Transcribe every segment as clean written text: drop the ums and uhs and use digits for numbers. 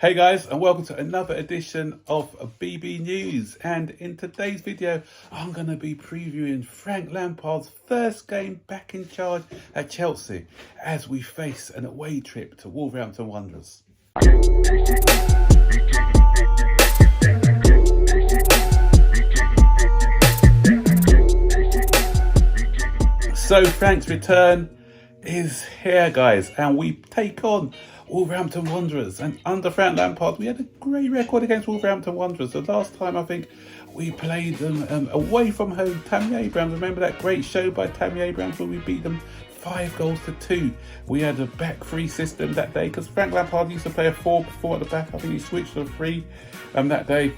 Hey guys, and welcome to another edition of BB News. And in today's video, I'm going to be previewing Frank Lampard's first game back in charge at Chelsea as we face an away trip to Wolverhampton Wanderers. So Frank's return is here, guys, and we take on Wolverhampton Wanderers. And under Frank Lampard, we had a great record against Wolverhampton Wanderers. The last time I think we played them away from home, Tammy Abrams. Remember that great show by Tammy Abrams where we beat them 5-2? We had a back three system that day because Frank Lampard used to play a 4 at the back. I think he switched to a 3 that day.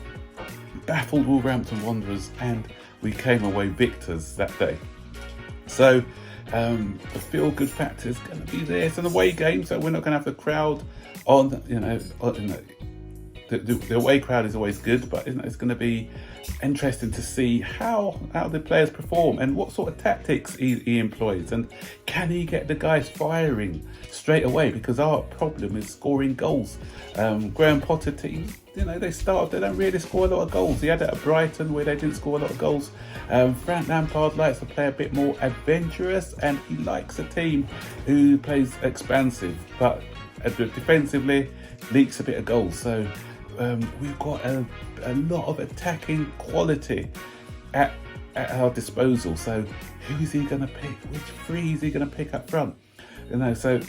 Baffled Wolverhampton Wanderers, and we came away victors that day. So the feel-good factor is going to be there. It's an away game, so we're not going to have the crowd on. The away crowd is always good, but it's going to be interesting to see how the players perform and what sort of tactics he employs, and can he get the guys firing straight away? Because our problem is scoring goals. Graham Potter teams, they don't really score a lot of goals. He had it at Brighton where they didn't score a lot of goals. Frank Lampard likes to play a bit more adventurous, and he likes a team who plays expansive, but defensively leaks a bit of goals. So we've got a lot of attacking quality at our disposal. So who is he going to pick? Which three is he going to pick up front? So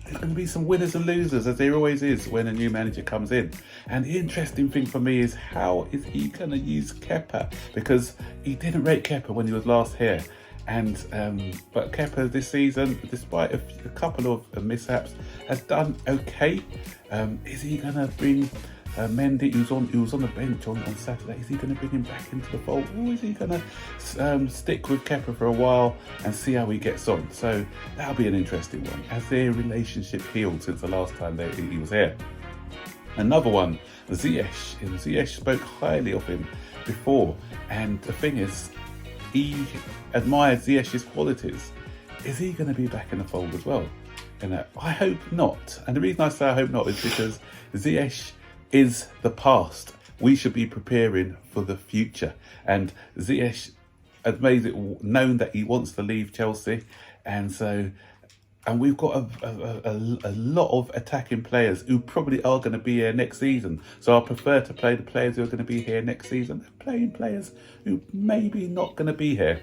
there's going to be some winners and losers, as there always is when a new manager comes in. And the interesting thing for me is how is he going to use Kepa? Because he didn't rate Kepa when he was last here. And but Kepa this season, despite a couple of mishaps, has done okay. Is he going to bring Mendy, who was on the bench on Saturday? Is he going to bring him back into the fold, or is he going to stick with Kepa for a while and see how he gets on? So that'll be an interesting one, as their relationship healed since the last time he was here. Another one, Ziyech. Ziyech spoke highly of him before, and the thing is, he admired Ziyech's qualities. Is he going to be back in the fold as well? I hope not. And the reason I say I hope not is because Ziyech is the past. We should be preparing for the future. And Ziyech has made it known that he wants to leave Chelsea, and we've got a lot of attacking players who probably are going to be here next season. So I prefer to play the players who are going to be here next season than playing players who maybe not going to be here.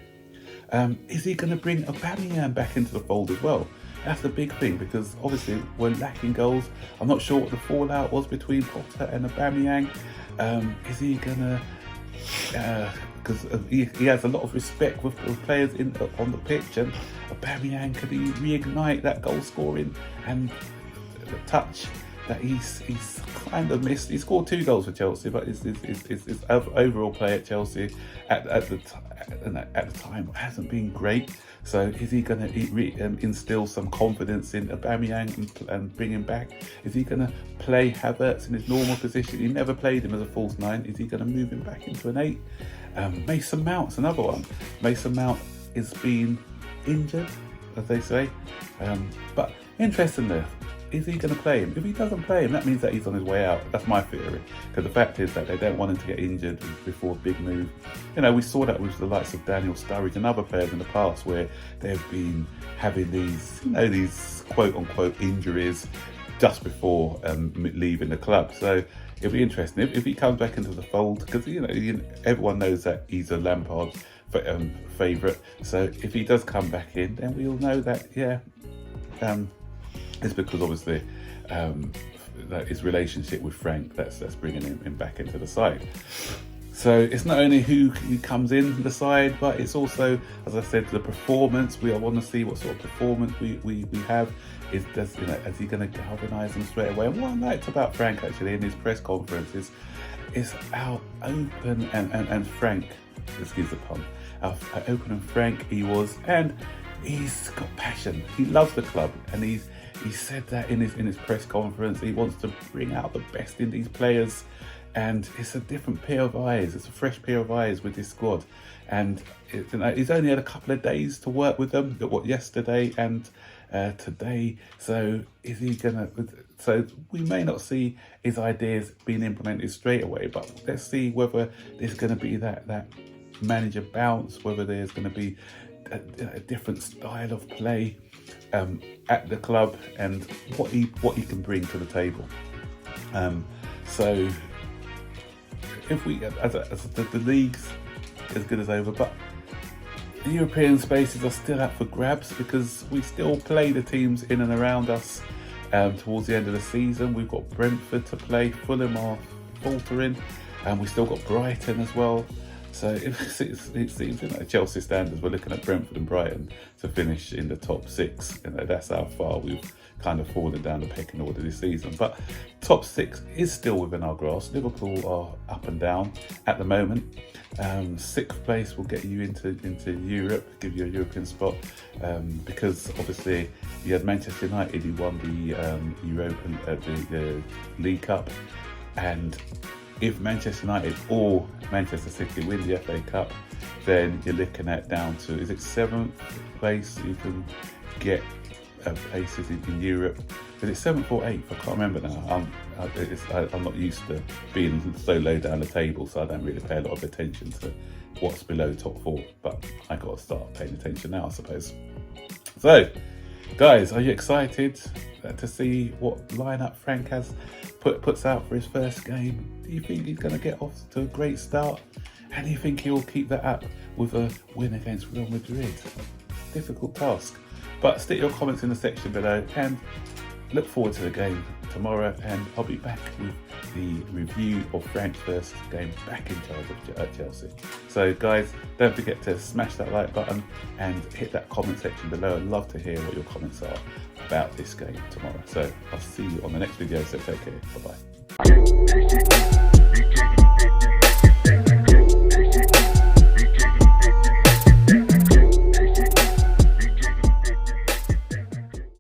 Is he going to bring Aubameyang back into the fold as well? That's the big thing, because obviously we're lacking goals. I'm not sure what the fallout was between Potter and Aubameyang. Is he gonna? Because he has a lot of respect with players on the pitch, and Aubameyang, could he reignite that goal scoring and the touch that he's kind of missed? He scored 2 goals for Chelsea, but his overall play at Chelsea at the time hasn't been great. So is he going to instill some confidence in Aubameyang and bring him back? Is he going to play Havertz in his normal position? He never played him as a false 9. Is he going to move him back into an 8? Mason Mount's another one. Mason Mount is being injured, as they say. But interestingly, is he going to play him? If he doesn't play him, that means that he's on his way out. That's my theory. Because the fact is that they don't want him to get injured before a big move. We saw that with the likes of Daniel Sturridge and other players in the past, where they've been having these quote-unquote injuries just before leaving the club. So it'll be interesting if he comes back into the fold, because everyone knows that he's a Lampard favourite. So if he does come back in, then we'll know that it's because obviously that his relationship with Frank that's bringing him back into the side. So it's not only who comes in the side, but it's also, as I said, the performance. We want to see what sort of performance we have. Is he going to galvanise them straight away? And what I liked about Frank actually in his press conferences is how open and frank, excuse the pun, how open and frank he was, and he's got passion. He loves the club, and he said that in his press conference. He wants to bring out the best in these players, and it's a different pair of eyes. It's a fresh pair of eyes with this squad, and he's only had a couple of days to work with them. Yesterday and today. So is he gonna? So we may not see his ideas being implemented straight away, but let's see whether there's going to be that manager bounce, whether there's going to be a different style of play at the club, and what he can bring to the table. So if we, as the league's as good as over, but the European spaces are still up for grabs, because we still play the teams in and around us towards the end of the season. We've got Brentford to play, Fulham are faltering, and we still got Brighton as well. So it seems, Chelsea standards, we're looking at Brentford and Brighton to finish in the top 6. That's how far we've kind of fallen down the pecking order this season. But top 6 is still within our grasp. Liverpool are up and down at the moment. 6th place will get you into Europe, give you a European spot, because obviously you had Manchester United who won the League Cup, and if Manchester United or Manchester City win the FA Cup, then you're looking at down to, is it 7th place you can get places in Europe? Is it 7th or 8th? I can't remember now. I'm not used to being so low down the table, so I don't really pay a lot of attention to what's below top 4. But I got to start paying attention now, I suppose. So, guys, are you excited to see what lineup Frank has puts out for his first game? Do you think he's going to get off to a great start? And do you think he'll keep that up with a win against Real Madrid? Difficult task. But stick your comments in the section below, and look forward to the game tomorrow, and I'll be back with the review of Frank's first game back in charge at Chelsea. So guys, don't forget to smash that like button and hit that comment section below. I'd love to hear what your comments are about this game tomorrow. So I'll see you on the next video, so take care, bye bye.